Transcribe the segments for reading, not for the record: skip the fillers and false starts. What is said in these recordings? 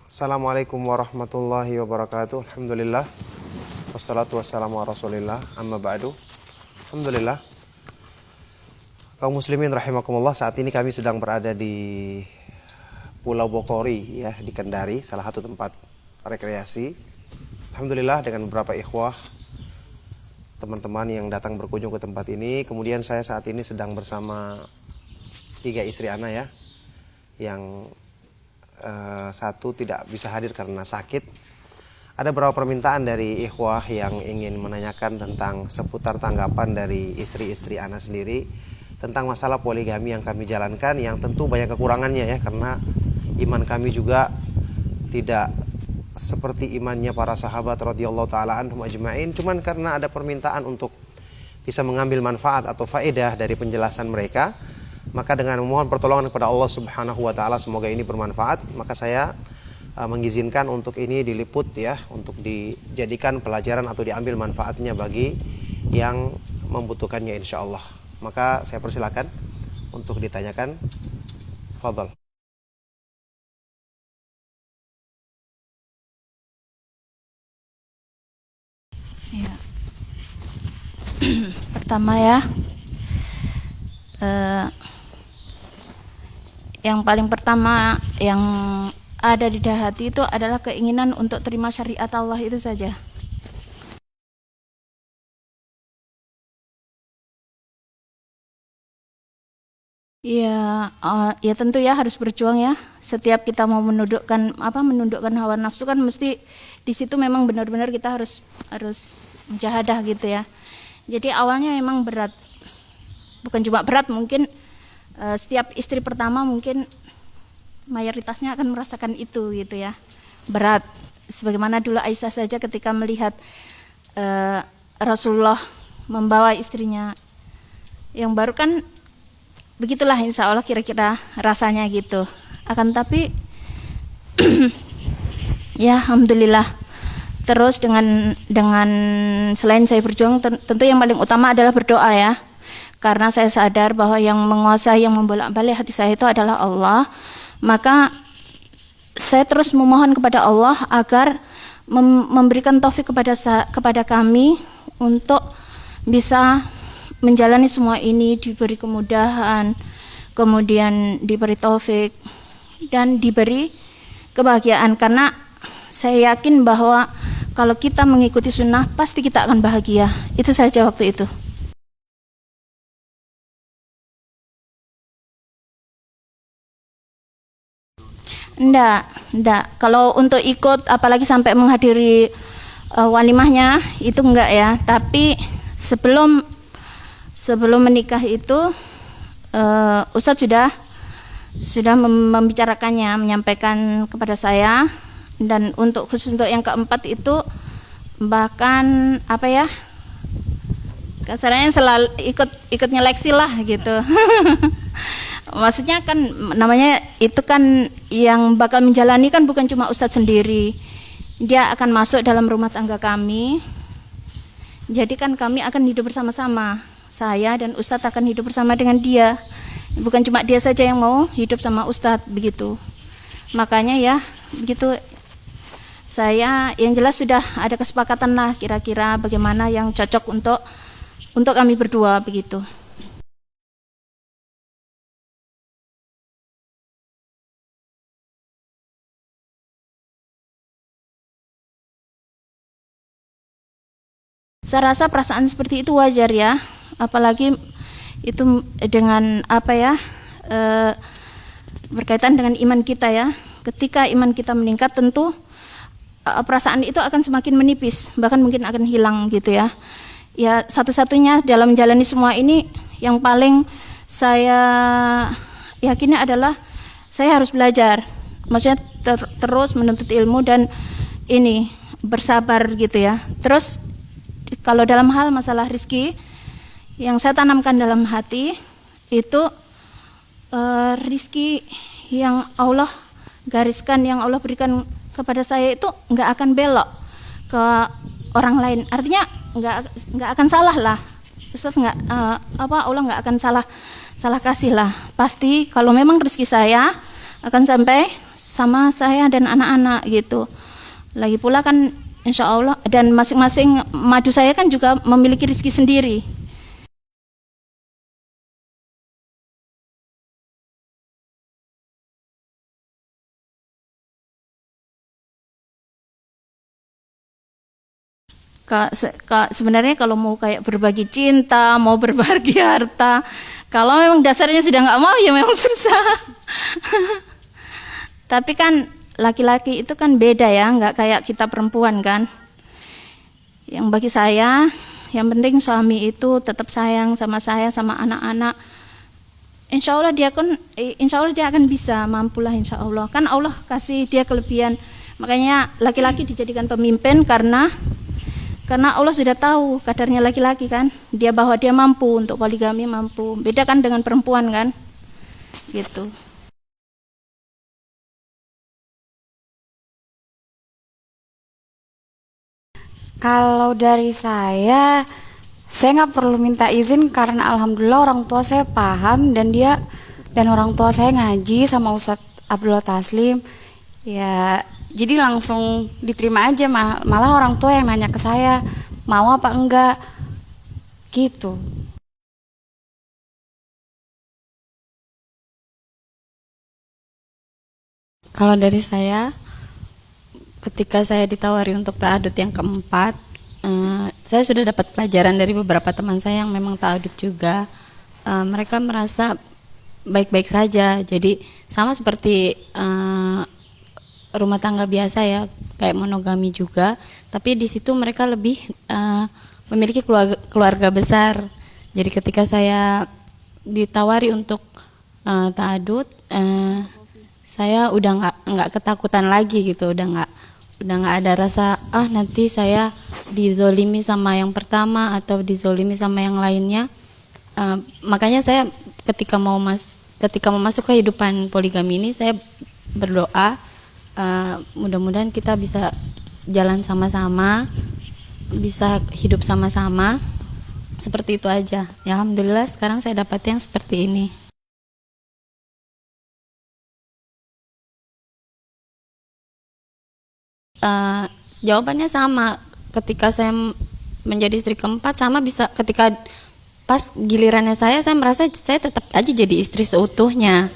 Assalamualaikum warahmatullahi wabarakatuh. Alhamdulillah. Wassalatu wassalamu ala rasulillah. Amma ba'du. Alhamdulillah. Kaum muslimin rahimakumullah, saat ini kami sedang berada di Pulau Bokori ya, di Kendari, salah satu tempat rekreasi. Alhamdulillah dengan beberapa ikhwah teman-teman yang datang berkunjung ke tempat ini. Kemudian saya saat ini sedang bersama 3 istri ana ya, yang satu tidak bisa hadir karena sakit. Ada beberapa permintaan dari ikhwah yang ingin menanyakan tentang seputar tanggapan dari istri-istri ana sendiri tentang masalah poligami yang kami jalankan, yang tentu banyak kekurangannya ya, karena iman kami juga tidak seperti imannya para sahabat radhiyallahu taala anhum ajma'in. Cuman karena ada permintaan untuk bisa mengambil manfaat atau faedah dari penjelasan mereka, maka dengan memohon pertolongan kepada Allah Subhanahu wa taala, semoga ini bermanfaat, maka saya mengizinkan untuk ini diliput ya, untuk dijadikan pelajaran atau diambil manfaatnya bagi yang membutuhkannya insyaallah. Maka saya persilakan untuk ditanyakan. Fadhal. Ya. Pertama ya, yang paling pertama yang ada di hati itu adalah keinginan untuk terima syariat Allah, itu saja. Ya, ya tentu ya harus berjuang ya. Setiap kita mau menundukkan hawa nafsu kan mesti di situ memang benar-benar kita harus mujahadah gitu ya. Jadi awalnya memang berat, bukan cuma berat, mungkin setiap istri pertama mungkin mayoritasnya akan merasakan itu gitu ya, berat. Sebagaimana dulu Aisyah saja ketika melihat Rasulullah membawa istrinya yang baru, kan begitulah insya Allah kira-kira rasanya gitu. Akan tapi ya alhamdulillah. Terus dengan selain saya berjuang, tentu yang paling utama adalah berdoa ya. Karena saya sadar bahwa yang menguasai, yang membolak-balik hati saya itu adalah Allah. Maka saya terus memohon kepada Allah agar memberikan taufik kepada kami untuk bisa menjalani semua ini, diberi kemudahan, kemudian diberi taufik dan diberi kebahagiaan. Karena saya yakin bahwa kalau kita mengikuti sunnah pasti kita akan bahagia. Itu saja waktu itu. Enggak. Kalau untuk ikut apalagi sampai menghadiri walimahnya itu enggak ya. Tapi sebelum menikah itu Ustadz sudah membicarakannya, menyampaikan kepada saya. Dan khusus untuk yang keempat itu bahkan kasarnya selalu ikut nyeleksi lah gitu. Maksudnya kan namanya itu kan yang bakal menjalani kan bukan cuma Ustadz sendiri, dia akan masuk dalam rumah tangga kami. Jadi kan kami akan hidup bersama-sama, saya dan Ustadz akan hidup bersama dengan dia, bukan cuma dia saja yang mau hidup sama Ustadz begitu. Makanya ya begitu, saya yang jelas sudah ada kesepakatan lah kira-kira bagaimana yang cocok untuk kami berdua begitu. Saya rasa perasaan seperti itu wajar ya, apalagi itu dengan berkaitan dengan iman kita ya. Ketika iman kita meningkat, tentu perasaan itu akan semakin menipis, bahkan mungkin akan hilang gitu ya. Ya satu-satunya dalam menjalani semua ini yang paling saya yakini adalah saya harus belajar, maksudnya terus menuntut ilmu dan ini bersabar gitu ya. Terus kalau dalam hal masalah rezeki, yang saya tanamkan dalam hati itu rezeki yang Allah gariskan, yang Allah berikan kepada saya itu nggak akan belok ke orang lain. Artinya nggak akan salah lah, Ustaz, Allah nggak akan salah kasih lah. Pasti kalau memang rezeki saya akan sampai sama saya dan anak-anak gitu. Lagi pula kan insya Allah, dan masing-masing madu saya kan juga memiliki rezeki sendiri. Sebenarnya kalau mau kayak berbagi cinta, mau berbagi harta, kalau memang dasarnya sudah nggak mau ya memang susah. Tapi kan laki-laki itu kan beda ya, nggak kayak kita perempuan kan. Yang bagi saya, yang penting suami itu tetap sayang sama saya, sama anak-anak. Insya Allah dia akan bisa, mampulah insya Allah. Kan Allah kasih dia kelebihan. Makanya laki-laki dijadikan pemimpin karena Allah sudah tahu kadarnya laki-laki kan, dia bahwa dia mampu untuk poligami, mampu. Beda kan dengan perempuan kan, gitu. Kalau dari saya nggak perlu minta izin karena alhamdulillah orang tua saya paham dan orang tua saya ngaji sama Ustadz Abdullah Taslim. Ya, jadi langsung diterima aja, malah orang tua yang nanya ke saya mau apa enggak gitu. Kalau dari saya, ketika saya ditawari untuk ta'adud yang keempat, saya sudah dapat pelajaran dari beberapa teman saya yang memang ta'adud juga. Mereka merasa baik-baik saja, jadi sama seperti rumah tangga biasa ya, kayak monogami juga, tapi di situ mereka lebih memiliki keluarga besar. Jadi ketika saya ditawari untuk ta'adud, saya udah nggak ketakutan lagi gitu, udah nggak ada rasa nanti saya dizolimi sama yang pertama atau dizolimi sama yang lainnya. Makanya saya ketika mau masuk kehidupan poligami ini, saya berdoa mudah-mudahan kita bisa jalan sama-sama, bisa hidup sama-sama, seperti itu aja. Ya alhamdulillah sekarang saya dapat yang seperti ini. Jawabannya sama, ketika saya menjadi istri keempat sama bisa, ketika pas gilirannya saya merasa saya tetap aja jadi istri seutuhnya.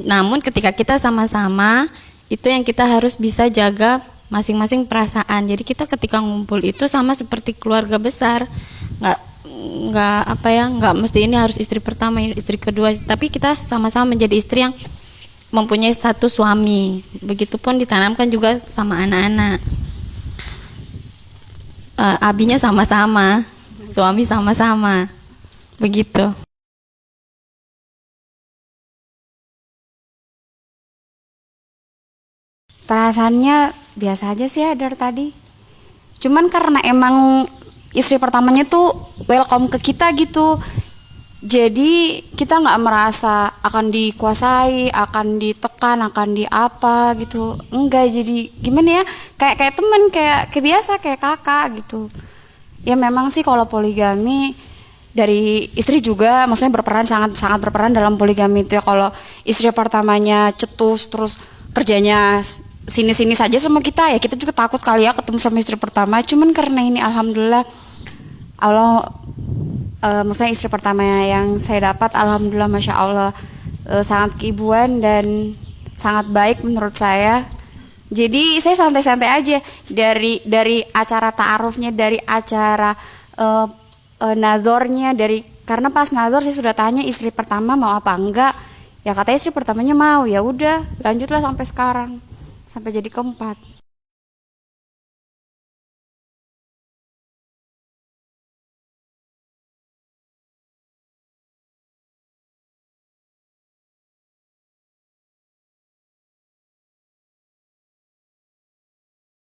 Namun ketika kita sama-sama, itu yang kita harus bisa jaga masing-masing perasaan. Jadi kita ketika ngumpul itu sama seperti keluarga besar, nggak mesti ini harus istri pertama, istri kedua, tapi kita sama-sama menjadi istri yang mempunyai status suami. Begitupun ditanamkan juga sama anak-anak. Abinya sama-sama, suami sama-sama, begitu. Perasaannya biasa aja sih ya dari tadi. Cuman karena emang istri pertamanya tuh welcome ke kita gitu, jadi kita nggak merasa akan dikuasai, akan ditekan, akan di apa gitu. Enggak, jadi gimana ya, kayak teman, kayak biasa, kayak kakak gitu. Ya memang sih kalau poligami dari istri juga maksudnya berperan, sangat berperan dalam poligami itu ya. Kalau istri pertamanya cetus terus kerjanya sini-sini saja sama kita, ya kita juga takut kali ya ketemu sama istri pertama. Cuman karena ini alhamdulillah Allah, maksudnya istri pertama yang saya dapat alhamdulillah masya Allah sangat keibuan dan sangat baik menurut saya. Jadi saya santai-santai aja dari acara ta'arufnya, dari acara nazornya, karena pas nazor saya sudah tanya istri pertama mau apa enggak, ya katanya istri pertamanya mau, ya udah lanjutlah sampai sekarang, sampai jadi keempat.